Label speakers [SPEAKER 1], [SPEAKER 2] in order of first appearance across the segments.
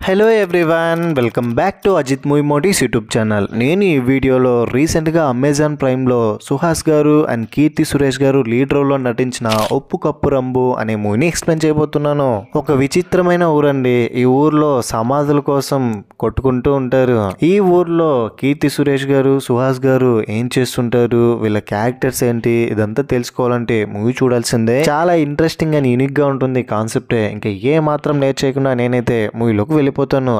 [SPEAKER 1] Hello everyone, welcome back to Ajith movie మోటీస్ YouTube channel. నేను ఈ వీడియోలో రీసెంట్గా అమెజాన్ ప్రైమ్లో సుహాస్ గారు అండ్ కీర్తి సురేష్ గారు లీడ్ రోల్లో నటించిన ఉప్పు కప్పు రంబు అనే మూవీని ఎక్స్ప్లెయిన్ చేయబోతున్నాను. ఒక విచిత్రమైన ఊరండి. ఈ ఊర్లో సమాధుల కోసం కొట్టుకుంటూ ఉంటారు. ఈ ఊర్లో కీర్తి సురేష్ గారు, సుహాస్ గారు ఏం చేస్తుంటారు, వీళ్ళ క్యారెక్టర్స్ ఏంటి, ఇదంతా తెలుసుకోవాలంటే మూవీ చూడాల్సిందే. చాలా ఇంట్రెస్టింగ్ అండ్ యూనిక్ గా ఉంటుంది కాన్సెప్టే. ఇంకా ఏ మాత్రం లేట్ చేయకుండా నేనైతే మూవీలోకి వెళ్ళిపోతాను.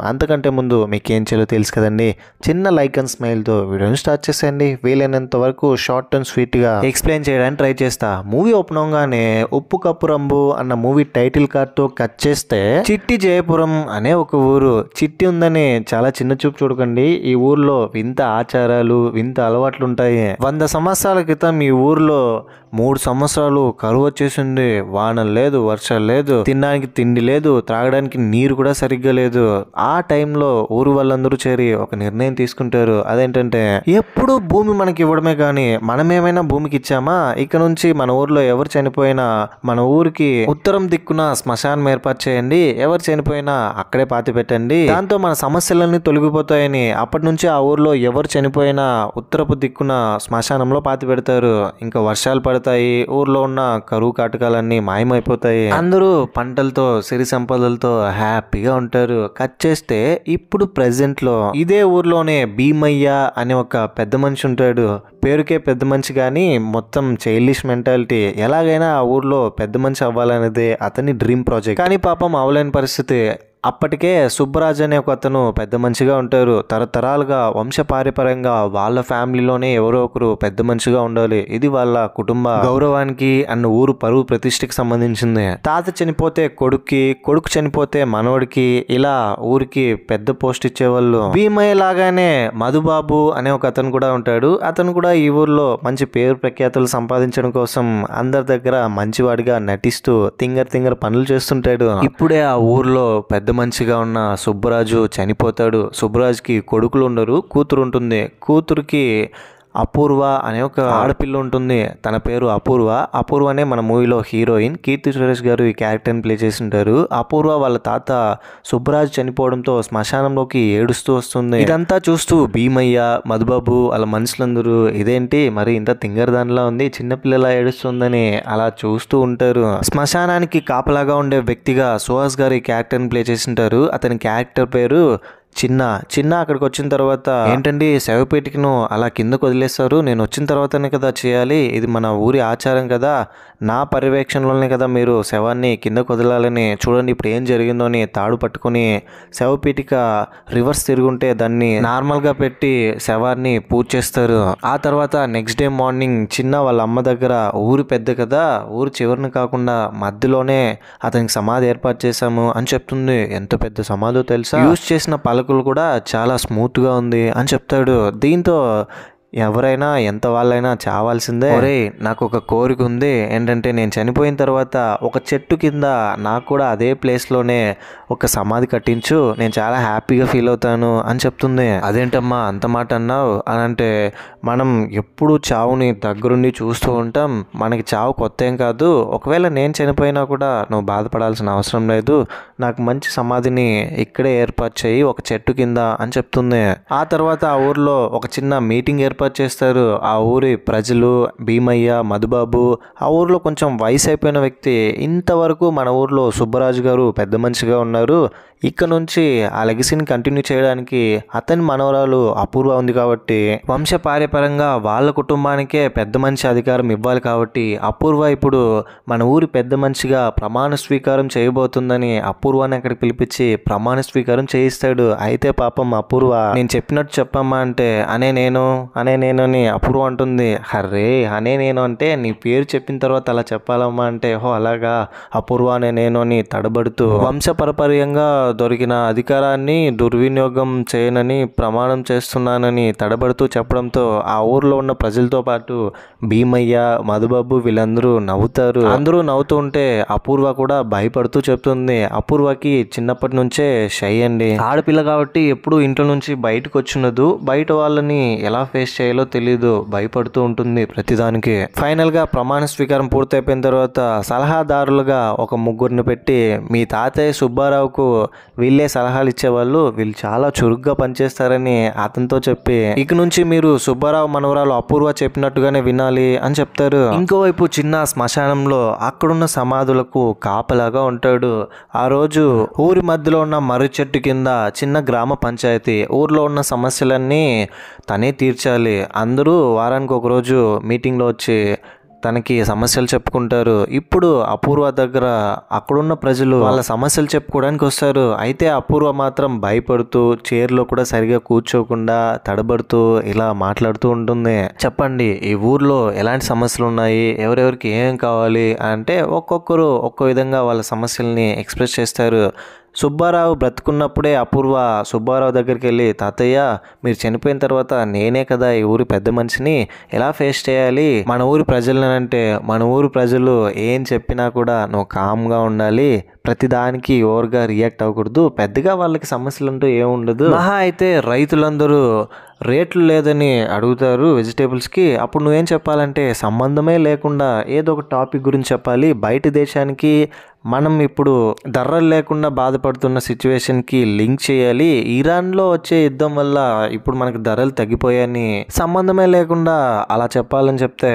[SPEAKER 1] అంతకంటే ముందు మీకు ఏం చేయాలో తెలుసు కదండి. చిన్న లైక్ అండ్ స్మైల్ తో వీడియోని స్టార్ట్ చేసేయండి. వీలైనంత వరకు షార్ట్ అండ్ స్వీట్ గా ఎక్స్ప్లెయిన్ చేయడానికి ట్రై చేస్తా. మూవీ ఓపెన్ అవగానే ఉప్పు కప్పు రంబు అన్న మూవీ టైటిల్ కార్డ్ తో కట్ చేస్తే చిట్టి జయపురం అనే ఒక ఊరు. చిట్టి ఉందని చాలా చిన్న చూపు చూడకండి. ఈ ఊర్లో వింత ఆచారాలు, వింత అలవాట్లు ఉంటాయి. 100 సంవత్సరాల క్రితం ఈ ఊర్లో 3 సంవత్సరాలు కరువు వచ్చేసింది. వానలు లేదు, వర్షాలు లేదు, తినడానికి తిండి లేదు, త్రాగడానికి నీరు కూడా సరిగ్గా లేదు. ఆ టైంలో ఊరు వాళ్ళందరూ చేరి ఒక నిర్ణయం తీసుకుంటారు. అదేంటంటే, ఎప్పుడు భూమి మనకి ఇవ్వడమే కానీ మనం ఏమైనా భూమికి ఇచ్చామా? ఇక నుంచి మన ఊర్లో ఎవరు చనిపోయినా మన ఊరికి ఉత్తరం దిక్కున శ్మశానం ఏర్పాటు చేయండి. ఎవరు చనిపోయినా అక్కడే పాతి పెట్టండి. దాంతో మన సమస్యలన్నీ తొలగిపోతాయని అప్పటి నుంచి ఆ ఊర్లో ఎవరు చనిపోయినా ఉత్తరపు దిక్కున శ్మశానంలో పాతి పెడతారు. ఇంకా వర్షాలు పడతాయి, ఊర్లో ఉన్న కరువు కాటకాలన్నీ మాయమైపోతాయి. అందరూ పంటలతో, సిరి సంపదలతో హ్యాపీగా ఉంటారు. కట్ చేస్తే ఇప్పుడు ప్రెసెంట్ లో ఇదే ఊర్లోనే భీమయ్య అనే ఒక పెద్ద మనిషి ఉంటాడు. పేరుకే పెద్ద మనిషి కానీ మొత్తం చైల్డిష్ మెంటాలిటీ. ఎలాగైనా ఆ ఊర్లో పెద్ద మనిషి అవ్వాలనేదే అతని డ్రీమ్ ప్రాజెక్ట్. కానీ పాపం అవలేని పరిస్థితి. అప్పటికే సుబ్బరాజు అనే ఒక అతను పెద్ద మనిషిగా ఉంటారు. తరతరాలుగా వంశపారంపర్యంగా వాళ్ళ ఫ్యామిలీలోనే ఎవరో ఒకరు పెద్ద మనిషిగా ఉండాలి. ఇది వాళ్ళ కుటుంబ గౌరవానికి అన్న ఊరు పరువు ప్రతిష్టకి సంబంధించింది. తాత చనిపోతే కొడుక్కి, కొడుకు చనిపోతే మనవడికి, ఇలా ఊరికి పెద్ద పోస్ట్ ఇచ్చేవాళ్ళు. భీమయ్య లాగానే మధుబాబు అనే ఒక అతను కూడా ఉంటాడు. అతను కూడా ఈ ఊర్లో మంచి పేరు ప్రఖ్యాతులు సంపాదించడం కోసం అందరి దగ్గర మంచివాడిగా నటిస్తూ తింగర్ పనులు చేస్తుంటాడు. ఇప్పుడే ఆ ఊర్లో పెద్ద మంచిగా ఉన్న సుబ్బరాజు చనిపోతాడు. సుబ్బరాజుకి కొడుకులు ఉండరు, కూతురు ఉంటుంది. కూతురికి అపూర్వ అనే ఒక ఆడపిల్ల ఉంటుంది. తన పేరు అపూర్వ. అపూర్వనే మన మూవీలో హీరోయిన్. కీర్తి సురేష్ గారు ఈ క్యారెక్టర్ని ప్లే చేసి ఉంటారు. అపూర్వ వాళ్ళ తాత సుబ్బరాజు చనిపోవడంతో శ్మశానంలోకి ఏడుస్తూ వస్తుంది. ఇదంతా చూస్తూ భీమయ్య, మధుబాబు వాళ్ళ మనుషులందరూ ఇదేంటి మరి ఇంత తింగరదానిలా ఉంది, చిన్నపిల్లలా ఏడుస్తుందని అలా చూస్తూ ఉంటారు. శ్మశానానికి కాపలాగా ఉండే వ్యక్తిగా సుహాస్ గారు ఈ క్యారెక్టర్ని ప్లే చేసి ఉంటారు. అతని క్యారెక్టర్ పేరు చిన్న. అక్కడికి వచ్చిన తర్వాత, ఏంటండి శవపేటికను అలా కిందకు వదిలేస్తారు, నేను వచ్చిన తర్వాతనే కదా చేయాలి, ఇది మన ఊరి ఆచారం కదా, నా పర్యవేక్షణలోనే కదా మీరు శవాన్ని కిందకు వదలాలని, చూడండి ఇప్పుడు ఏం జరిగిందో అని తాడు పట్టుకొని శవపేటిక రివర్స్ తిరుగుంటే దాన్ని నార్మల్గా పెట్టి శవాన్ని పూజ చేస్తారు. ఆ తర్వాత నెక్స్ట్ డే మార్నింగ్ చిన్న వాళ్ళ అమ్మ దగ్గర, ఊరు పెద్ద కదా, ఊరు చివరిని కాకుండా మధ్యలోనే అతనికి సమాధి ఏర్పాటు చేశాము అని చెప్తుంది. ఎంత పెద్ద సమాధో తెలుసా, యూజ్ చేసిన పలకలు కూడా చాలా స్మూత్ గా ఉంది అని చెప్తాడు. దీంతో ఎవరైనా ఎంత వాళ్ళైనా చావాల్సిందే. ఒరే, నాకు ఒక కోరిక ఉంది, ఏంటంటే నేను చనిపోయిన తర్వాత ఒక చెట్టు కింద నాకు కూడా అదే ప్లేస్లోనే ఒక సమాధి కట్టించు, నేను చాలా హ్యాపీగా ఫీల్ అవుతాను అని చెప్తుంది. అదేంటమ్మా అంత మాట అన్నావు అని అంటే, మనం ఎప్పుడు చావుని దగ్గరుండి చూస్తూ ఉంటాం. మనకి చావు కొత్త ఏం కాదు. ఒకవేళ నేను చనిపోయినా కూడా నువ్వు బాధపడాల్సిన అవసరం లేదు. నాకు మంచి సమాధిని ఇక్కడే ఏర్పాటు చేయి ఒక చెట్టు కింద అని చెప్తుంది. ఆ తర్వాత ఆ ఊర్లో ఒక చిన్న మీటింగ్ ఏర్పాటు చేస్తారు. ఆ ఊరి ప్రజలు, భీమయ్య, మధుబాబు, ఆ ఊర్లో కొంచెం వయసు అయిపోయిన వ్యక్తి. ఇంతవరకు మన ఊర్లో సుబ్బరాజు గారు పెద్ద మనిషిగా ఉన్నారు, ఇక్కడ నుంచి ఆ లెగసీని కంటిన్యూ చేయడానికి అతని మనవరాలు అపూర్వ ఉంది కాబట్టి వంశపారంపర్యంగా వాళ్ళ కుటుంబానికే పెద్ద మనిషి అధికారం ఇవ్వాలి కాబట్టి అపూర్వ ఇప్పుడు మన ఊరి పెద్ద మనిషిగా ప్రమాణ స్వీకారం చేయబోతుందని అపూర్వాని అక్కడికి పిలిపించి ప్రమాణ స్వీకారం చేయిస్తాడు. అయితే పాపం అపూర్వ, నేను చెప్పినట్టు చెప్పమ్మా అంటే, అనే నేను అని అపూర్వ అంటుంది. హర్రే, అనే నేను అంటే నీ పేరు చెప్పిన తర్వాత అలా చెప్పాలమ్మా అంటే, హో అలాగా, అపూర్వ అనే నేను అని తడబడుతూ వంశపరపర్యంగా దొరికిన అధికారాన్ని దుర్వినియోగం చేయనని ప్రమాణం చేస్తున్నానని తడబడుతూ చెప్పడంతో ఆ ఊర్లో ఉన్న ప్రజలతో పాటు భీమయ్య, మధుబాబు వీళ్ళందరూ నవ్వుతారు. అందరూ నవ్వుతూ ఉంటే అపూర్వ కూడా భయపడుతూ చెప్తుంది. అపూర్వకి చిన్నప్పటి నుంచే షై అండి, ఆడపిల్ల కాబట్టి ఎప్పుడు ఇంట్లో నుంచి బయటకు వచ్చినదు, బయట వాళ్ళని ఎలా ఫేస్ చేయాలో తెలియదు, భయపడుతూ ఉంటుంది ప్రతిదానికి. ఫైనల్ గా ప్రమాణ స్వీకారం పూర్తయిపోయిన తర్వాత సలహాదారులుగా ఒక ముగ్గురిని పెట్టి, మీ తాతయ్య సుబ్బారావుకు వీళ్ళే సలహాలు ఇచ్చేవాళ్ళు, వీళ్ళు చాలా చురుగ్గా పనిచేస్తారని అతనితో చెప్పి ఇక నుంచి మీరు సుబ్బారావు మనవరాలు అపూర్వ చెప్పినట్టుగానే వినాలి అని చెప్తారు. ఇంకోవైపు చిన్న శ్మశానంలో అక్కడున్న సమాధులకు కాపలాగా ఉంటాడు. ఆ రోజు ఊరి మధ్యలో ఉన్న మర్రి చెట్టు కింద చిన్న గ్రామ పంచాయతీ, ఊర్లో ఉన్న సమస్యలన్నీ తనే తీర్చాలి. అందరూ వారానికి ఒక రోజు మీటింగ్లో వచ్చి తనకి సమస్యలు చెప్పుకుంటారు. ఇప్పుడు అపూర్వ దగ్గర అక్కడున్న ప్రజలు వాళ్ళ సమస్యలు చెప్పుకోవడానికి వస్తారు. అయితే అపూర్వ మాత్రం భయపడుతూ చైర్లో కూడా సరిగా కూర్చోకుండా తడబడుతూ ఇలా మాట్లాడుతూ ఉంటుంది. చెప్పండి, ఈ ఊర్లో ఎలాంటి సమస్యలు ఉన్నాయి, ఎవరెవరికి ఏం కావాలి అంటే ఒక్కొక్కరు ఒక్కో విధంగా వాళ్ళ సమస్యల్ని ఎక్స్ప్రెస్ చేస్తారు. సుబ్బారావు బ్రతుకున్నప్పుడే అపూర్వ సుబ్బారావు దగ్గరికి వెళ్ళి, తాతయ్య మీరు చనిపోయిన తర్వాత నేనే కదా ఈ ఊరి పెద్ద మనిషిని, ఎలా ఫేస్ చేయాలి మన ఊరి ప్రజలని అంటే, మన ఊరి ప్రజలు ఏం చెప్పినా కూడా నువ్వు కామ్గా ఉండాలి, ప్రతిదానికి ఓవర్గా రియాక్ట్ అవ్వకూడదు, పెద్దగా వాళ్ళకి సమస్యలు అంటూ ఏముండదు, మహా అయితే రైతులందరూ రేట్లు లేదని అడుగుతారు వెజిటేబుల్స్కి, అప్పుడు నువ్వేం చెప్పాలంటే సంబంధమే లేకుండా ఏదో ఒక టాపిక్ గురించి చెప్పాలి, బయట దేశానికి మనం ఇప్పుడు ధరలు లేకుండా బాధపడుతున్న సిచ్యువేషన్కి లింక్ చేయాలి, ఇరాన్లో వచ్చే యుద్ధం వల్ల ఇప్పుడు మనకు ధరలు తగ్గిపోయాయని సంబంధమే లేకుండా అలా చెప్పాలని చెప్తే,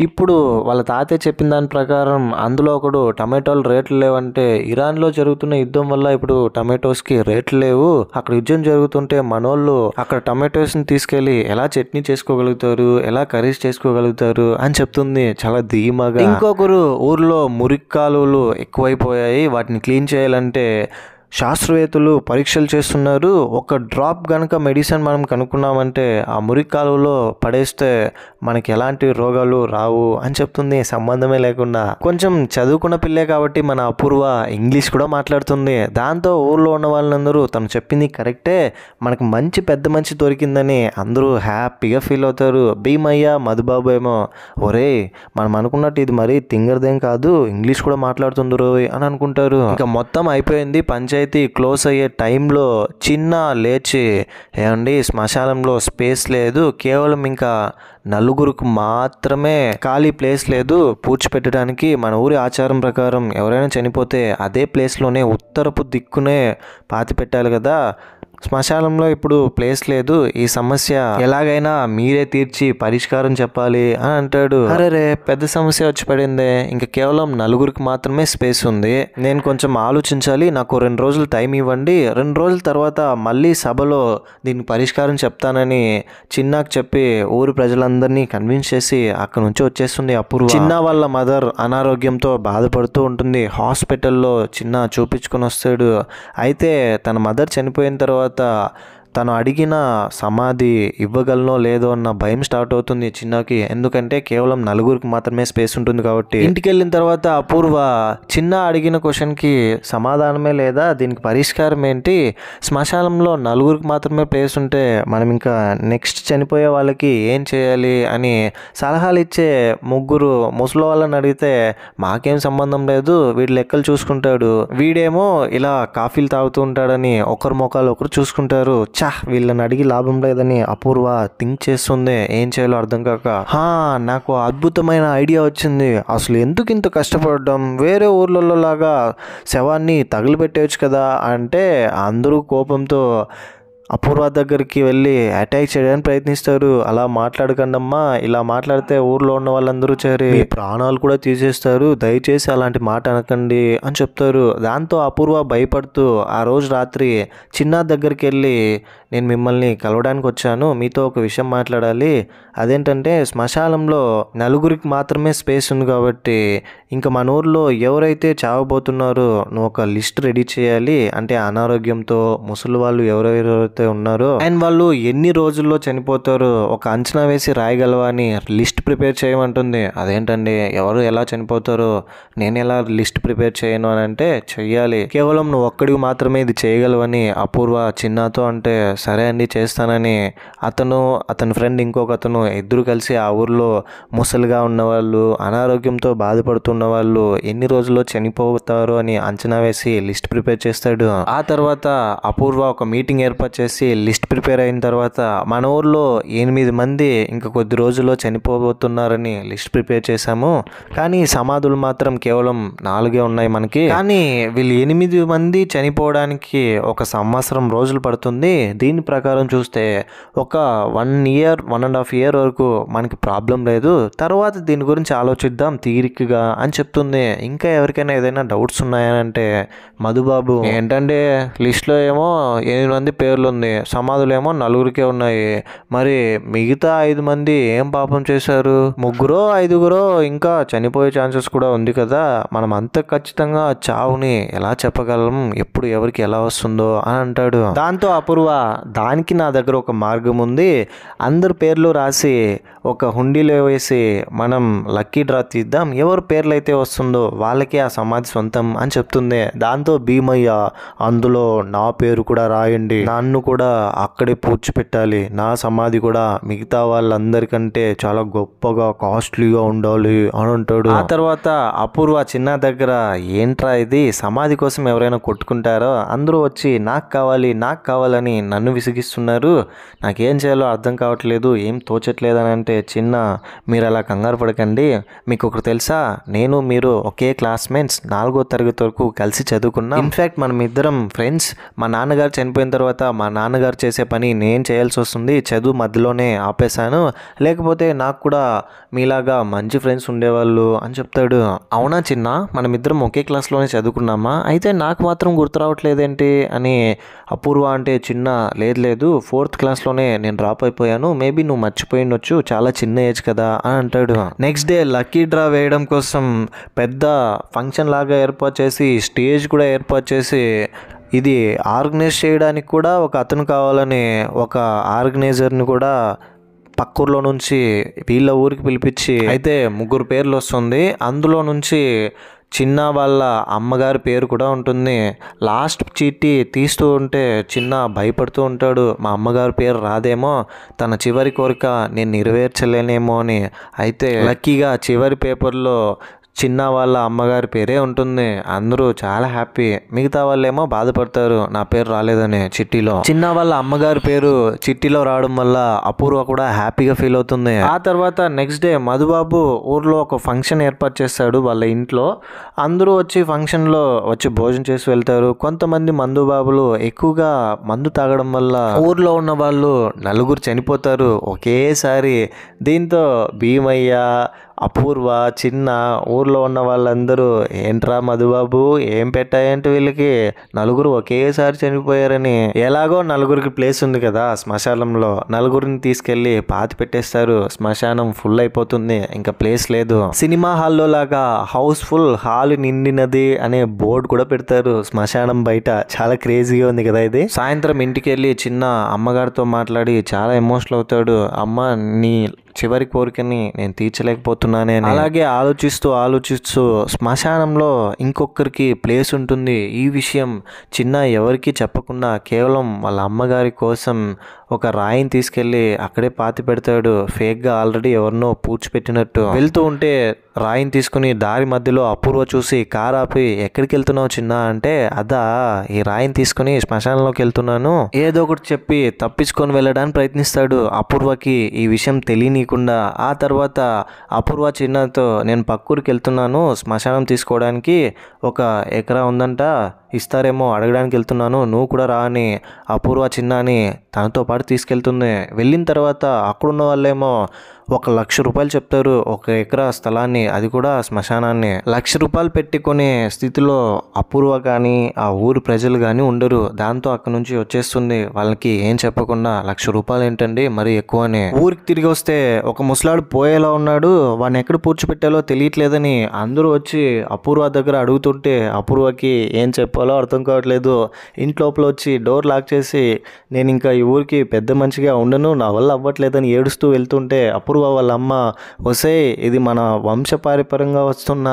[SPEAKER 1] ఇప్పుడు వాళ్ళ తాతయ్య చెప్పిన దాని ప్రకారం అందులో ఒకడు టమాటోలు రేట్లు లేవంటే, ఇరాన్లో జరుగుతున్న యుద్ధం వల్ల ఇప్పుడు టమాటోస్కి రేట్లు లేవు, అక్కడ యుద్ధం జరుగుతుంటే మనోళ్ళు అక్కడ టమాటోస్ని తీసుకెళ్ళి ఎలా చట్నీ చేసుకోగలుగుతారు, ఎలా కర్రీస్ చేసుకోగలుగుతారు అని చెప్తుంది చాలా ధీమాగా. ఇంకొకరు ఊర్లో మురికి కాలువలు ఎక్కువైపోయాయి, వాటిని క్లీన్ చేయాలంటే శాస్త్రవేత్తలు పరీక్షలు చేస్తున్నారు, ఒక డ్రాప్ కనుక మెడిసిన్ మనం కనుక్కున్నామంటే ఆ మురికి కాలువలో పడేస్తే మనకి ఎలాంటి రోగాలు రావు అని చెప్తుంది సంబంధమే లేకుండా. కొంచెం చదువుకున్న పిల్లే కాబట్టి మన అపూర్వ ఇంగ్లీష్ కూడా మాట్లాడుతుంది. దాంతో ఊర్లో ఉన్న వాళ్ళందరూ తను చెప్పింది కరెక్టే, మనకు మంచి పెద్ద మంచి దొరికిందని అందరూ హ్యాపీగా ఫీల్ అవుతారు. భీమయ్య మధుబాబు ఏమో, ఒరే మనం అనుకున్నట్టు ఇది మరీ తింగరదేం కాదు, ఇంగ్లీష్ కూడా మాట్లాడుతుంది రోయ్ అని అనుకుంటారు. ఇక మొత్తం అయిపోయింది, పంచాయతీ క్లోజ్ అయ్యే టైంలో చిన్న లేచి, ఏమండి శ్మశానంలో స్పేస్ లేదు, కేవలం ఇంకా నలుగురికి మాత్రమే ఖాళీ ప్లేస్ లేదు పూడ్చిపెట్టడానికి, మన ఊరి ఆచారం ప్రకారం ఎవరైనా చనిపోతే అదే ప్లేస్లోనే ఉత్తరపు దిక్కునే పాతి పెట్టాలి కదా, శ్మశానంలో ఇప్పుడు ప్లేస్ లేదు, ఈ సమస్య ఎలాగైనా మీరే తీర్చి పరిష్కారం చెప్పాలి అని అంటాడు. అరే పెద్ద సమస్య వచ్చి పడిందే, ఇంకా కేవలం నలుగురికి మాత్రమే స్పేస్ ఉంది, నేను కొంచెం ఆలోచించాలి, నాకు 2 రోజులు టైం ఇవ్వండి, 2 రోజుల తర్వాత మళ్ళీ సభలో దీనికి పరిష్కారం చెప్తానని చిన్నాకు చెప్పి ఊరి ప్రజలందరినీ కన్విన్స్ చేసి అక్కడ నుంచి వచ్చేస్తుంది అపూర్వ. చిన్న వాళ్ళ మదర్ అనారోగ్యంతో బాధపడుతూ ఉంటుంది. హాస్పిటల్లో చిన్న చూపించుకొని వస్తాడు. అయితే తన మదర్ చనిపోయిన తర్వాత తను అడిగిన సమాధి ఇవ్వగలనో లేదో అన్న భయం స్టార్ట్ అవుతుంది చిన్నకి, ఎందుకంటే కేవలం నలుగురికి మాత్రమే స్పేస్ ఉంటుంది కాబట్టి. ఇంటికి వెళ్ళిన తర్వాత అపూర్వ చిన్న అడిగిన క్వశ్చన్కి సమాధానమే లేదా, దీనికి పరిష్కారం ఏంటి, శ్మశానంలో నలుగురికి మాత్రమే ప్లేస్ ఉంటే మనం ఇంకా నెక్స్ట్ చనిపోయే వాళ్ళకి ఏం చేయాలి అని సలహాలు ఇచ్చే ముగ్గురు ముసలి వాళ్ళని అడిగితే, మాకేం సంబంధం లేదు, వీడి లెక్కలు చూసుకుంటాడు, వీడేమో ఇలా కాఫీలు తాగుతూ ఉంటాడని ఒకరు మొఖాలు ఒకరు చూసుకుంటారు. వీళ్ళని అడిగి లాభం లేదని అపూర్వ థింక్ చేస్తుంది, ఏం చేయాలో అర్థం కాక. నాకు అద్భుతమైన ఐడియా వచ్చింది, అసలు ఎందుకు ఇంత కష్టపడడం, వేరే ఊర్లలో లాగా శవాన్ని తగిలిపెట్టేయచ్చు కదా అంటే అందరూ కోపంతో అపూర్వ దగ్గరికి వెళ్ళి అటాక్ చేయడానికి ప్రయత్నిస్తారు. అలా మాట్లాడకండమ్మా, ఇలా మాట్లాడితే ఊర్లో ఉన్న వాళ్ళందరూ చేరి మీ ప్రాణాలు కూడా తీసేస్తారు, దయచేసి అలాంటి మాట అనకండి అని చెప్తారు. దాంతో అపూర్వ భయపడుతూ ఆ రోజు రాత్రి చిన్న దగ్గరికి వెళ్ళి, నేను మిమ్మల్ని కలవడానికి వచ్చాను, మీతో ఒక విషయం మాట్లాడాలి, అదేంటంటే శ్మశానంలో నలుగురికి మాత్రమే స్పేస్ ఉంది కాబట్టి ఇంకా మన ఊర్లో ఎవరైతే చావబోతున్నారో నువ్వు ఒక లిస్ట్ రెడీ చేయాలి, అంటే అనారోగ్యంతో ముసలి వాళ్ళు ఎవరెవరైతే ఉన్నారో అండ్ వాళ్ళు ఎన్ని రోజుల్లో చనిపోతారో ఒక అంచనా వేసి రాయగలవా అని లిస్ట్ ప్రిపేర్ చేయమంటుంది. అదేంటండి ఎవరు ఎలా చనిపోతారో నేను ఎలా లిస్ట్ ప్రిపేర్ చేయను అని అంటే, చెయ్యాలి, కేవలం నువ్వు ఒక్కడికి మాత్రమే ఇది చేయగలవని అపూర్వ చిన్నతో అంటే, సరే అండి చేస్తానని అతని ఫ్రెండ్ ఇంకొక అతను ఇద్దరు కలిసి ఆ ఊర్లో ముసలిగా ఉన్నవాళ్ళు అనారోగ్యంతో బాధపడుతున్న వాళ్ళు ఎన్ని రోజుల్లో చనిపోతారు అని అంచనా వేసి లిస్ట్ ప్రిపేర్ చేస్తాడు. ఆ తర్వాత అపూర్వ ఒక మీటింగ్ ఏర్పాటు చేసి చేసి లిస్ట్ ప్రిపేర్ అయిన తర్వాత మన ఊర్లో 8 మంది ఇంకా కొద్ది రోజుల్లో చనిపోబోతున్నారని లిస్ట్ ప్రిపేర్ చేశాము. కానీ సమాధులు మాత్రం కేవలం 4 ఉన్నాయి మనకి. కానీ వీళ్ళు 8 మంది చనిపోవడానికి 1 సంవత్సరం రోజులు పడుతుంది. దీని ప్రకారం చూస్తే ఒక 1 ఇయర్ 1.5 ఇయర్ వరకు మనకి ప్రాబ్లం లేదు. తర్వాత దీని గురించి ఆలోచిద్దాం తీరికగా అని చెప్తుంది. ఇంకా ఎవరికైనా ఏదైనా డౌట్స్ ఉన్నాయనంటే మధుబాబు ఏంటంటే లిస్ట్లో ఏమో 8 మంది పేర్లు ఉంది, సమాధులు ఏమో 4 ఉన్నాయి. మరి మిగతా 5 మంది ఏం పాపం చేశారు? 3-5 ఇంకా చనిపోయే ఛాన్సెస్ కూడా ఉంది కదా. మనం అంత ఖచ్చితంగా చావుని ఎలా చెప్పగలం, ఎప్పుడు ఎవరికి ఎలా వస్తుందో అని అంటాడు. దాంతో అపూర్వ దానికి నా దగ్గర ఒక మార్గం ఉంది, అందరి పేర్లు రాసి ఒక హుండీలో వేసి మనం లక్కీ డ్రా తీద్దాం, ఎవరి పేర్లు అయితే వస్తుందో వాళ్ళకి ఆ సమాధి సొంతం అని చెప్తుంది. దాంతో భీమయ్య అందులో నా పేరు కూడా రాయండి, నన్ను కూడా అక్కడే పూడ్చిపెట్టాలి, నా సమాధి కూడా మిగతా వాళ్ళందరికంటే చాలా గొప్పగా కాస్ట్లీగా ఉండాలి అని అంటాడు. ఆ తర్వాత అపూర్వ చిన్న దగ్గర ఏంట్రా ఇది, సమాధి కోసం ఎవరైనా కొట్టుకుంటారో, అందరూ వచ్చి నాకు కావాలని నన్ను విసిగిస్తున్నారు, నాకేం చేయాలో అర్థం కావట్లేదు, ఏం తోచట్లేదు అని అంటే, చిన్న మీరు అలా కంగారు పడకండి, మీకు ఒకటి తెలుసా, నేను మీరు ఒకే క్లాస్మేట్స్, 4వ తరగతి వరకు కలిసి చదువుకున్నాం. ఇన్ఫ్యాక్ట్ మనం ఇద్దరం ఫ్రెండ్స్. మా నాన్నగారు చనిపోయిన తర్వాత మా నాన్నగారు చేసే పని నేను చేయాల్సి వస్తుంది, చదువు మధ్యలోనే ఆపేశాను, లేకపోతే నాకు కూడా మీలాగా మంచి ఫ్రెండ్స్ ఉండేవాళ్ళు అని చెప్తాడు. అవునా చిన్న, మనం ఇద్దరం ఒకే క్లాస్లోనే చదువుకున్నామా, అయితే నాకు మాత్రం గుర్తు రావట్లేదేంటి అని అపూర్వ అంటే, చిన్న లేదు 4th క్లాస్లోనే నేను డ్రాప్ అయిపోయాను, మేబీ నువ్వు మర్చిపోయి ఉండొచ్చు, చాలా చిన్న ఏజ్ కదా అని అంటాడు. నెక్స్ట్ డే లక్కీ డ్రా వేయడం కోసం పెద్ద ఫంక్షన్ లాగా ఏర్పాటు చేసి స్టేజ్ కూడా ఏర్పాటు చేసి ఇది ఆర్గనైజ్ చేయడానికి కూడా ఒక అతను కావాలని ఒక ఆర్గనైజర్ని కూడా పక్కూర్లో నుంచి వీళ్ళ ఊరికి పిలిపించి, అయితే 3 పేర్లు వస్తుంది, అందులో నుంచి చిన్న వాళ్ళ అమ్మగారి పేరు కూడా ఉంటుంది. లాస్ట్ చీటీ తీస్తూ ఉంటే చిన్న భయపడుతూ ఉంటాడు, మా అమ్మగారి పేరు రాదేమో, తన చివరి కోరిక నేను నెరవేర్చలేనేమో అని. అయితే లక్కీగా చివరి పేపర్లో చిన్న వాళ్ళ అమ్మగారి పేరే ఉంటుంది. అందరూ చాలా హ్యాపీ, మిగతా వాళ్ళేమో బాధపడతారు నా పేరు రాలేదని చిట్టీలో. చిన్న వాళ్ళ అమ్మగారి పేరు చిట్టీలో రావడం వల్ల అపూర్వ కూడా హ్యాపీగా ఫీల్ అవుతుంది. ఆ తర్వాత నెక్స్ట్ డే మధుబాబు ఊర్లో ఒక ఫంక్షన్ ఏర్పాటు చేస్తాడు వాళ్ళ ఇంట్లో. అందరూ వచ్చి ఫంక్షన్లో వచ్చి భోజనం చేసి వెళ్తారు. కొంతమంది మందుబాబులు ఎక్కువగా మందు తాగడం వల్ల ఊర్లో ఉన్న వాళ్ళు 4 చనిపోతారు ఒకేసారి. దీంతో భీమయ్య, అపూర్వ, చిన్న, ఊర్లో ఉన్న వాళ్ళందరూ ఏంట్రా మధుబాబు ఏం పెట్టాయంటే వీళ్ళకి 4 ఒకేసారి చనిపోయారని. ఎలాగో 4కి ప్లేస్ ఉంది కదా శ్మశానంలో, 4ని తీసుకెళ్లి పాతి పెట్టేస్తారు. శ్మశానం ఫుల్ అయిపోతుంది, ఇంకా ప్లేస్ లేదు. సినిమా హాల్లో లాగా హౌస్ఫుల్, హాల్ నిండినది అనే బోర్డు కూడా పెడతారు శ్మశానం బయట. చాలా క్రేజీగా ఉంది కదా ఇది. సాయంత్రం ఇంటికి వెళ్ళి చిన్న అమ్మగారితో మాట్లాడి చాలా ఎమోషనల్ అవుతాడు. అమ్మ నీ చివరి కోరికని నేను తీర్చలేకపోతున్నానే. అలాగే ఆలోచిస్తూ శ్మశానంలో ఇంకొకరికి ప్లేస్ ఉంటుంది. ఈ విషయం చిన్న ఎవరికి చెప్పకుండా కేవలం వాళ్ళ అమ్మగారి కోసం ఒక రాయిని తీసుకెళ్ళి అక్కడే పాతి పెడతాడు. ఫేక్గా ఆల్రెడీ ఎవరినో పూడ్చిపెట్టినట్టు. వెళ్తూ ఉంటే రాయిని తీసుకుని దారి మధ్యలో అపూర్వ చూసి కారు ఆపి, ఎక్కడికి వెళ్తున్నావు చిన్న అంటే, అదా ఈ రాయిని తీసుకుని శ్మశానంలోకి వెళ్తున్నాను, ఏదో ఒకటి చెప్పి తప్పించుకొని వెళ్ళడానికి ప్రయత్నిస్తాడు అపూర్వకి ఈ విషయం తెలియనీయకుండా. ఆ తర్వాత అపూర్వ చిన్నతో, నేను పక్కూరికి వెళ్తున్నాను శ్మశానం తీసుకోవడానికి, 1 ఎకరా ఉందంట, ఇస్తారేమో అడగడానికి వెళ్తున్నాను, నువ్వు కూడా రా అని అపూర్వ చిన్నని తనతో పాటు తీసుకెళ్తుంది. వెళ్ళిన తర్వాత అక్కడున్న వాళ్ళేమో 1,00,000 రూపాయలు చెప్తారు 1 ఎకరా స్థలాన్ని, అది కూడా శ్మశానాన్ని. 1,00,000 రూపాయలు పెట్టుకునే స్థితిలో అపూర్వ కానీ ఆ ఊరు ప్రజలు కానీ ఉండరు. దాంతో అక్కడ నుంచి వచ్చేస్తుంది. వాళ్ళకి ఏం చెప్పకుండా 1,00,000 రూపాయలు ఏంటండి మరి ఎక్కువనే. ఊరికి తిరిగి వస్తే ఒక ముసలాడు పోయేలా ఉన్నాడు, వాడిని ఎక్కడ పూడ్చిపెట్టాలో తెలియట్లేదని అందరూ వచ్చి అపూర్వ దగ్గర అడుగుతుంటే అపూర్వకి ఏం చెప్పాలో అర్థం కావట్లేదు. ఇంట్లోపల వచ్చి డోర్ లాక్ చేసి, నేను ఇంకా ఈ ఊరికి పెద్ద మనిషిగా ఉండను, నా వల్ల అవ్వట్లేదని ఏడుస్తూ వెళ్తుంటే అపూర్వ వాళ్ళ అమ్మ, వసే ఇది మన వంశపారంపర్యంగా వస్తున్న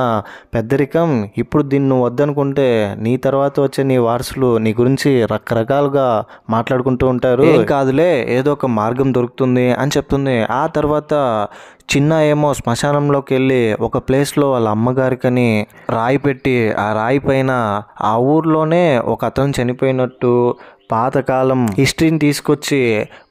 [SPEAKER 1] పెద్దరికం, ఇప్పుడు దీన్ని వద్దనుకుంటే నీ తర్వాత వచ్చే నీ వారసులు నీ గురించి రకరకాలుగా మాట్లాడుకుంటూ ఉంటారు, ఏం కాదులే ఏదో ఒక మార్గం దొరుకుతుంది అని చెప్తుంది. ఆ తర్వాత చిన్న ఏమో శ్మశానంలోకి వెళ్ళి ఒక ప్లేస్లో వాళ్ళ అమ్మగారికని రాయి పెట్టి, ఆ రాయి పైన ఆ ఊర్లోనే ఒక అతను చనిపోయినట్టు పాతకాలం హిస్టరీని తీసుకొచ్చి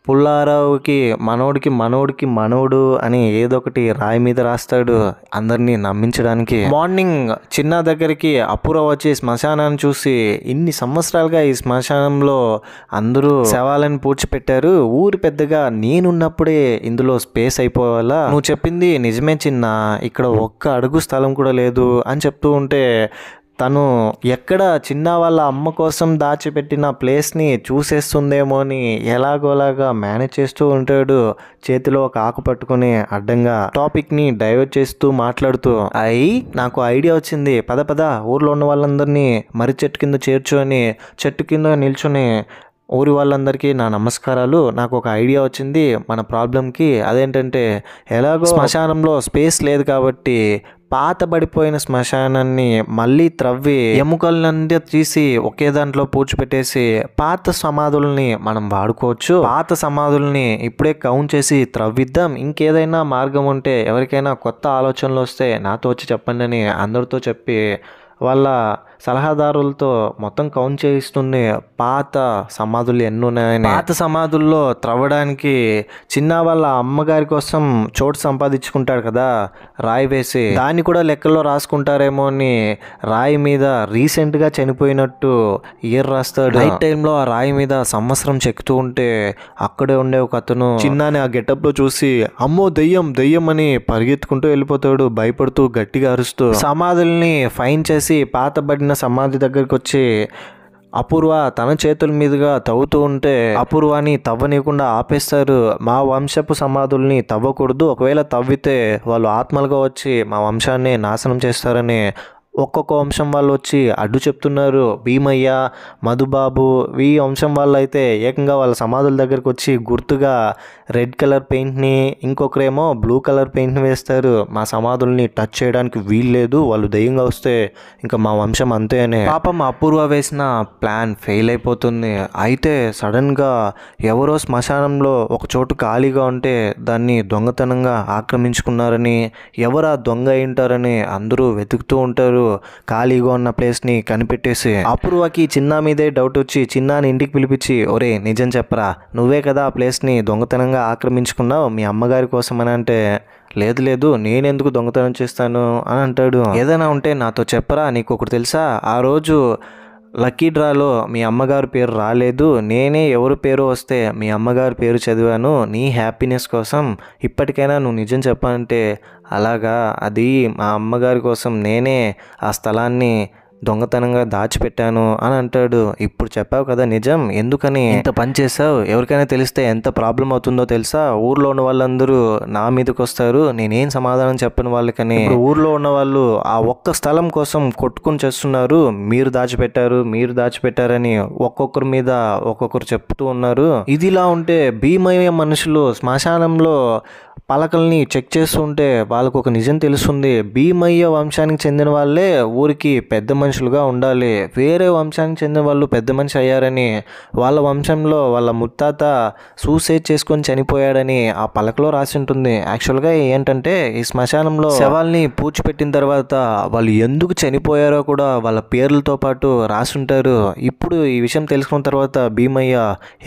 [SPEAKER 1] పుల్లారావుకి మనోడికి మనోడు అని ఏదో ఒకటి రాయి మీద రాస్తాడు అందరినీ నమ్మించడానికి. మార్నింగ్ చిన్న దగ్గరికి అపూర్వ వచ్చి శ్మశానాన్ని చూసి ఇన్ని సంవత్సరాలుగా ఈ శ్మశానంలో అందరూ శవాలను పూడ్చిపెట్టారు, ఊరి పెద్దగా నేనున్నప్పుడే ఇందులో స్పేస్ అయిపోవాలా, నువ్వు చెప్పింది నిజమే చిన్న, ఇక్కడ ఒక్క అడుగు స్థలం కూడా లేదు అని చెప్తూ ఉంటే తను ఎక్కడ చిన్న వాళ్ళ అమ్మ కోసం దాచిపెట్టిన ప్లేస్ని చూసేస్తుందేమో అని ఎలాగోలాగా మేనేజ్ చేస్తూ ఉంటాడు, చేతిలో ఒక ఆకు పట్టుకుని అడ్డంగా టాపిక్ని డైవర్ట్ చేస్తూ మాట్లాడుతూ. నాకు ఐడియా వచ్చింది, పద ఊర్లో ఉన్న వాళ్ళందరినీ మర్రి చెట్టు కింద చేర్చుని చెట్టు కింద నిల్చుని ఊరి వాళ్ళందరికీ నా నమస్కారాలు, నాకు ఒక ఐడియా వచ్చింది మన ప్రాబ్లంకి. అదేంటంటే ఎలాగో శ్మశానంలో స్పేస్ లేదు కాబట్టి పాతబడిపోయిన శ్మశానాన్ని మళ్ళీ త్రవ్వి ఎముకలన్నీ తీసి ఒకే దాంట్లో పూడ్చిపెట్టేసి పాత సమాధుల్ని మనం వాడుకోవచ్చు. పాత సమాధుల్ని ఇప్పుడే కౌంట్ చేసి త్రవ్విద్దాం, ఇంకేదైనా మార్గం ఉంటే ఎవరికైనా కొత్త ఆలోచనలు వస్తే నాతో వచ్చి చెప్పండి అని అందరితో చెప్పి వాళ్ళ సలహాదారులతో మొత్తం కౌంట్ చేయిస్తుంది పాత సమాధులు ఎన్ని ఉన్నాయని. పాత సమాధుల్లో త్రవ్వడానికి చిన్న వాళ్ళ అమ్మగారి కోసం చోటు సంపాదించుకుంటాడు కదా రాయి వేసి, దాన్ని కూడా లెక్కల్లో రాసుకుంటారేమో అని రాయి మీద రీసెంట్గా చనిపోయినట్టు ఇయర్ రాస్తాడు. నైట్ టైంలో ఆ రాయి మీద సంవత్సరం చెక్కుతూ ఉంటే అక్కడే ఉండే ఒక అతను చిన్నాని ఆ గెటప్లో చూసి అమ్మో దెయ్యం దెయ్యం అని పరిగెత్తుకుంటూ వెళ్ళిపోతాడు, భయపడుతూ గట్టిగా అరుస్తూ. సమాధుల్ని ఫైన్ చేసి పాతబడిన సమాధి దగ్గరికి వచ్చి అపూర్వ తన చేతుల మీదుగా తవ్వుతూ ఉంటే అపూర్వాని తవ్వనీయకుండా ఆపేస్తారు. మా వంశపు సమాధుల్ని తవ్వకూడదు, ఒకవేళ తవ్వితే వాళ్ళు ఆత్మలుగా వచ్చి మా వంశాన్ని నాశనం చేస్తారని ఒక్కొక్క వంశం వాళ్ళు వచ్చి అడ్డు చెప్తున్నారు. భీమయ్య, మధుబాబు ఈ వంశం వాళ్ళు అయితే ఏకంగా వాళ్ళ సమాధుల దగ్గరకు వచ్చి గుర్తుగా రెడ్ కలర్ పెయింట్ని, ఇంకొకరేమో బ్లూ కలర్ పెయింట్ని వేస్తారు. మా సమాధుల్ని టచ్ చేయడానికి వీల్లేదు, వాళ్ళు దయ్యంగా వస్తే ఇంకా మా వంశం అంతే అని. పాపం అపూర్వ వేసిన ప్లాన్ ఫెయిల్ అయిపోతుంది. అయితే సడన్గా ఎవరో శ్మశానంలో ఒక చోటు ఖాళీగా ఉంటే దాన్ని దొంగతనంగా ఆక్రమించుకున్నారని, ఎవరు ఆ దొంగ అయింటారని అందరూ వెతుకుతూ ఉంటారు. ఖాళీగా ఉన్న ప్లేస్ని కనిపెట్టేసి అపూర్వకి చిన్న మీదే డౌట్ వచ్చి చిన్నాని ఇంటికి పిలిపించి, ఒరే నిజం చెప్పరా, నువ్వే కదా ఆ ప్లేస్ని దొంగతనంగా ఆక్రమించుకున్నావు మీ అమ్మగారి కోసం అని అంటే, లేదు నేనెందుకు దొంగతనం చేస్తాను అని అంటాడు. ఏదైనా ఉంటే నాతో చెప్పరా, నీకు ఒకటి తెలుసా, ఆ రోజు లక్కీ డ్రాలో మీ అమ్మగారి పేరు రాలేదు, నేనే ఎవరి పేరు వస్తే మీ అమ్మగారి పేరు చదివాను నీ హ్యాపీనెస్ కోసం, ఇప్పటికైనా నువ్వు నిజం చెప్పాలంటే. అలాగా, అది మా అమ్మగారి కోసం నేనే ఆ స్థలాన్ని దొంగతనంగా దాచిపెట్టాను అని అంటాడు. ఇప్పుడు చెప్పావు కదా నిజం, ఎందుకని ఇంత పని చేసావు, ఎవరికైనా తెలిస్తే ఎంత ప్రాబ్లం అవుతుందో తెలుసా, ఊర్లో ఉన్న వాళ్ళందరూ నా మీదకి వస్తారు, నేనేం సమాధానం చెప్పను వాళ్ళకని. ఊర్లో ఉన్న వాళ్ళు ఆ ఒక్క స్థలం కోసం కొట్టుకుని చేస్తున్నారు, మీరు దాచిపెట్టారని ఒక్కొక్కరి మీద ఒక్కొక్కరు చెప్తూ ఉన్నారు. ఇదిలా ఉంటే భీమయ్య మనుషులు శ్మశానంలో పలకల్ని చెక్ చేస్తుంటే వాళ్ళకు ఒక నిజం తెలుస్తుంది, భీమయ్య వంశానికి చెందిన వాళ్ళే ఊరికి పెద్ద మనుషులుగా ఉండాలి, వేరే వంశానికి చెందిన వాళ్ళు పెద్ద మనిషి అయ్యారని, వాళ్ళ వంశంలో వాళ్ళ ముత్తాత సూసైడ్ చేసుకొని చనిపోయాడని ఆ పలకలో రాసి ఉంటుంది. యాక్చువల్గా ఏంటంటే ఈ శ్మశానంలో శవాల్ని పూడ్చిపెట్టిన తర్వాత వాళ్ళు ఎందుకు చనిపోయారో కూడా వాళ్ళ పేర్లతో పాటు రాసుంటారు. ఇప్పుడు ఈ విషయం తెలుసుకున్న తర్వాత భీమయ్య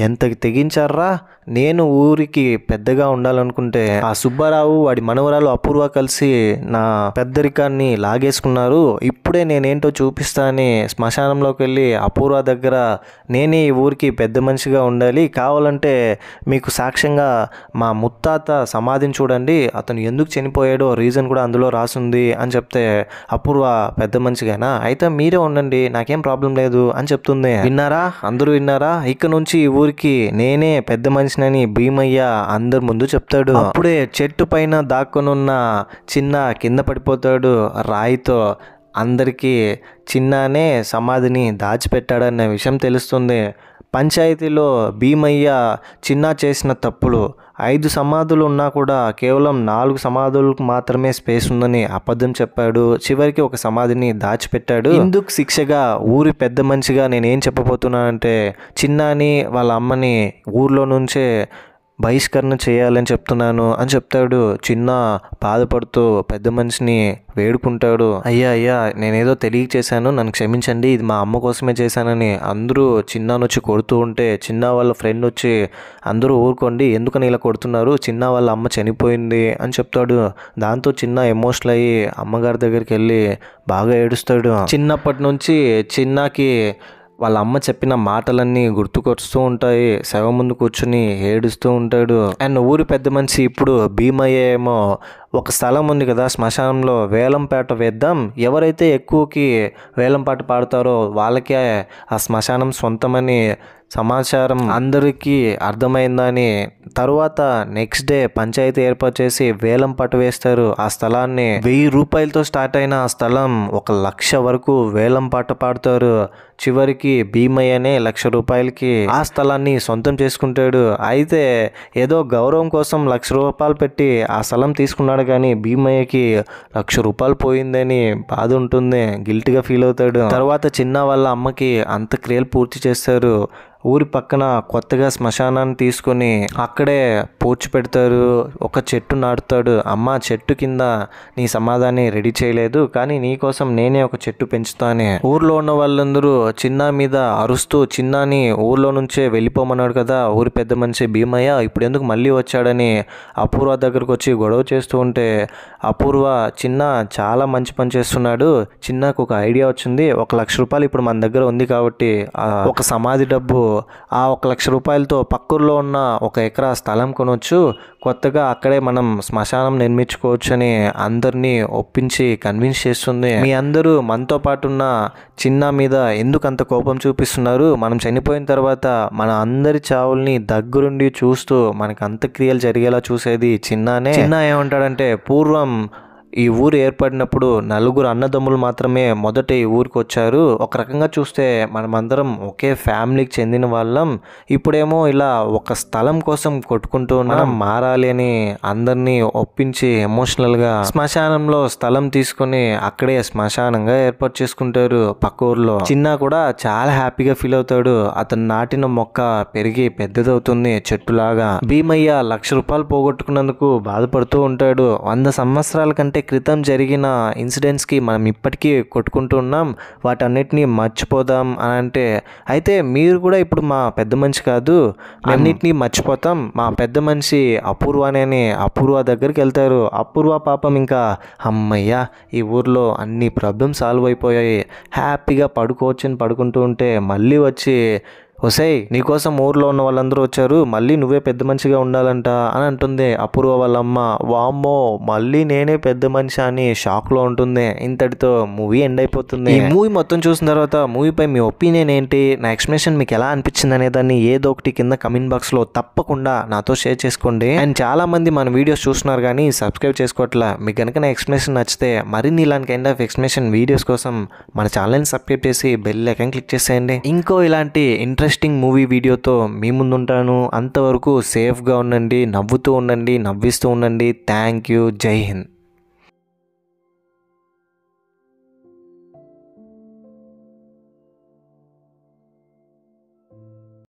[SPEAKER 1] ఎంత తెగించారా, నేను ఊరికి పెద్దగా ఉండాలనుకుంటే ఆ సుబ్బారావు వాడి మనవరాలు అపూర్వ కలిసి నా పెద్దరికాన్ని లాగేసుకున్నారు, ఇప్పుడే నేనేంటో చూపిస్తా అని శ్మశానంలోకి వెళ్ళి అపూర్వ దగ్గర నేనే ఈ ఊరికి పెద్ద మనిషిగా ఉండాలి, కావాలంటే మీకు సాక్ష్యంగా మా ముత్తాత సమాధిని చూడండి, అతను ఎందుకు చనిపోయాడో రీజన్ కూడా అందులో రాసుంది అని చెప్తే అపూర్వ పెద్ద మనిషిగానా, అయితే మీరే ఉండండి నాకేం ప్రాబ్లం లేదు అని చెప్తుంది. విన్నారా, అందరూ విన్నారా, ఇక నుంచి ఈ ఊరికి నేనే పెద్ద మనిషినని భీమయ్య అందరి ముందు చెప్తాడు. అప్పుడే చెట్టు పైన దాక్కునున్న చిన్న కింద పడిపోతాడు రాయితో. అందరికీ చిన్నానే సమాధిని దాచిపెట్టాడన్న విషయం తెలుస్తుంది. పంచాయతీలో భీమయ్య చిన్న చేసిన తప్పులు, 5 సమాధులు ఉన్నా కూడా కేవలం 4 సమాధులకు మాత్రమే స్పేస్ ఉందని అబద్ధం చెప్పాడు, చివరికి ఒక సమాధిని దాచిపెట్టాడు. ఇందుకు శిక్షగా ఊరి పెద్ద మనిషిగా నేనేం చెప్పబోతున్నానంటే చిన్నాని వాళ్ళ అమ్మని ఊర్లో నుంచే బహిష్కరణ చేయాలని చెప్తున్నాను అని చెప్తాడు. చిన్న బాధపడుతూ పెద్ద మనిషిని వేడుకుంటాడు. అయ్యా అయ్యా నేనేదో తెలియక చేశాను, నన్ను క్షమించండి, ఇది మా అమ్మ కోసమే చేశానని. అందరూ చిన్నానొచ్చి కొడుతూ ఉంటే చిన్న వాళ్ళ ఫ్రెండ్ వచ్చి అందరూ ఊరుకోండి, ఎందుకని ఇలా కొడుతున్నారు, చిన్న వాళ్ళ అమ్మ చనిపోయింది అని చెప్తాడు. దాంతో చిన్న ఎమోషనల్ అయ్యి అమ్మగారి దగ్గరికి వెళ్ళి బాగా ఏడుస్తాడు. చిన్నప్పటి నుంచి చిన్నకి వాళ్ళ అమ్మ చెప్పిన మాటలన్నీ గుర్తుకొస్తూ ఉంటాయి. శవం ముందు కూర్చుని ఏడుస్తూ ఉంటాడు. అండ్ ఊరి పెద్ద మనిషి ఇప్పుడు భీమయ్య ఏమో ఒక స్థలం ఉంది కదా శ్మశానంలో, వేలంపాట వేద్దాం, ఎవరైతే ఎక్కువకి వేలంపాట పాడతారో వాళ్ళకే ఆ శ్మశానం సొంతమని సమాచారం అందరికీ అర్థమైందని తరువాత నెక్స్ట్ డే పంచాయతీ ఏర్పాటు చేసి వేలం పాట వేస్తారు. ఆ స్థలాన్ని 1000 రూపాయలతో స్టార్ట్ అయిన ఆ స్థలం 1,00,000 వరకు వేలం పాట పాడతారు. చివరికి భీమయ్యనే 1,00,000 రూపాయలకి ఆ స్థలాన్ని సొంతం చేసుకుంటాడు. అయితే ఏదో గౌరవం కోసం 1,00,000 రూపాయలు పెట్టి ఆ స్థలం తీసుకున్నాడు, కానీ భీమయ్యకి 1,00,000 రూపాయలు పోయిందని బాధ ఉంటుంది, గిల్ట్గా ఫీల్ అవుతాడు. తర్వాత చిన్న వాళ్ళ అమ్మకి అంత్యక్రియలు పూర్తి చేస్తారు. ఊరి పక్కన కొత్తగా శ్మశానాన్ని తీసుకొని అక్కడే పూడ్చి పెడతారు. ఒక చెట్టు నాటుతాడు. అమ్మ చెట్టు కింద నీ సమాధాన్ని రెడీ చేయలేదు, కానీ నీ కోసం నేనే ఒక చెట్టు పెంచుతానే. ఊర్లో ఉన్న వాళ్ళందరూ చిన్న మీద అరుస్తూ చిన్నాని ఊర్లో నుంచే వెళ్ళిపోమన్నాడు కదా ఊరి పెద్ద మనిషి భీమయ్య, ఇప్పుడు ఎందుకు మళ్ళీ వచ్చాడని అపూర్వ దగ్గరకు వచ్చి గొడవ చేస్తూ ఉంటే అపూర్వ చిన్న చాలా మంచి పని చేస్తున్నాడు, చిన్నకు ఒక ఐడియా వచ్చింది, 1,00,000 రూపాయలు ఇప్పుడు మన దగ్గర ఉంది కాబట్టి ఒక సమాధి డబ్బు ఆ 1,00,000 రూపాయలతో పక్కూర్లో ఉన్న 1 ఎకరా స్థలం కొనవచ్చు, కొత్తగా అక్కడే మనం శ్మశానం నిర్మించుకోవచ్చు అని అందరినీ ఒప్పించి కన్విన్స్ చేస్తుంది. మీ అందరూ మనతో పాటు ఉన్న చిన్న మీద ఎందుకు అంత కోపం చూపిస్తున్నారు, మనం చనిపోయిన తర్వాత మన అందరి చావుల్ని దగ్గరుండి చూస్తూ మనకు అంత్యక్రియలు జరిగేలా చూసేది చిన్నానే. చిన్న ఏమంటాడంటే పూర్వం ఈ ఊరు ఏర్పడినప్పుడు 4 అన్నదమ్ములు మాత్రమే మొదట ఈ ఊరికి వచ్చారు. ఒక రకంగా చూస్తే మనమందరం ఒకే ఫ్యామిలీకి చెందిన వాళ్ళం, ఇప్పుడేమో ఇలా ఒక స్థలం కోసం కొట్టుకుంటూ మనం మారాలి అని అందరినీ ఒప్పించి ఎమోషనల్గా శ్మశానంలో స్థలం తీసుకొని అక్కడే శ్మశానంగా ఏర్పాటు చేసుకుంటారు పక్క ఊర్లో. చిన్న కూడా చాలా హ్యాపీగా ఫీల్ అవుతాడు. అతను నాటిన మొక్క పెరిగి పెద్దదవుతుంది చెట్టులాగా. భీమయ్య 1,00,000 రూపాయలు పోగొట్టుకున్నందుకు బాధపడుతూ ఉంటాడు. 100 సంవత్సరాల కంటే క్రితం జరిగిన ఇన్సిడెంట్స్కి మనం ఇప్పటికీ కొట్టుకుంటున్నాం, వాటన్నిటినీ మర్చిపోదాం అని అంటే, అయితే మీరు కూడా ఇప్పుడు మా పెద్ద మనిషి కాదు, అన్నిటినీ మర్చిపోతాం, మా పెద్ద మనిషి అపూర్వనే అని అపూర్వ దగ్గరికి వెళ్తారు. అపూర్వ పాపం ఇంకా అమ్మయ్య ఈ ఊర్లో అన్ని ప్రాబ్లమ్స్ సాల్వ్ అయిపోయాయి, హ్యాపీగా పడుకోవచ్చని పడుకుంటూ ఉంటే మళ్ళీ వచ్చి ఒసేయ్ నీకోసం ఊర్లో ఉన్న వాళ్ళందరూ వచ్చారు, మళ్ళీ నువ్వే పెద్ద మనిషిగా ఉండాలంట అని అంటుంది అపూర్వ వాళ్ళ అమ్మ. వామ్మో మళ్ళీ నేనే పెద్ద మనిషి అని షాక్లో ఉంటుంది. ఇంతటితో మూవీ ఎండ్ అయిపోతుంది. ఈ మూవీ మొత్తం చూసిన తర్వాత మూవీపై మీ ఒపీనియన్ ఏంటి, నా ఎక్స్ప్లెనేషన్ మీకు ఎలా అనిపించింది అనే దాన్ని ఏదో ఒకటి కింద కమెంట్ బాక్స్లో తప్పకుండా నాతో షేర్ చేసుకోండి. అండ్ చాలా మంది మన వీడియోస్ చూస్తున్నారు కానీ సబ్స్క్రైబ్ చేసుకోవట్లా. మీకు కనుక నా ఎక్స్ప్లెనేషన్ నచ్చితే మరిన్ని ఇలాంటి కైండ్ ఆఫ్ ఎక్స్ప్లెనేషన్ వీడియోస్ కోసం మన ఛానల్ని సబ్స్క్రైబ్ చేసి బెల్ ఐకాన్ క్లిక్ చేసేయండి. ఇంకో ఇలాంటి ఇంట్రెస్టింగ్ మూవీ వీడియోతో మీ ముందుంటాను. అంతవరకు సేఫ్గా ఉండండి, నవ్వుతూ ఉండండి, నవ్విస్తూ ఉండండి. Thank you. జై హింద్.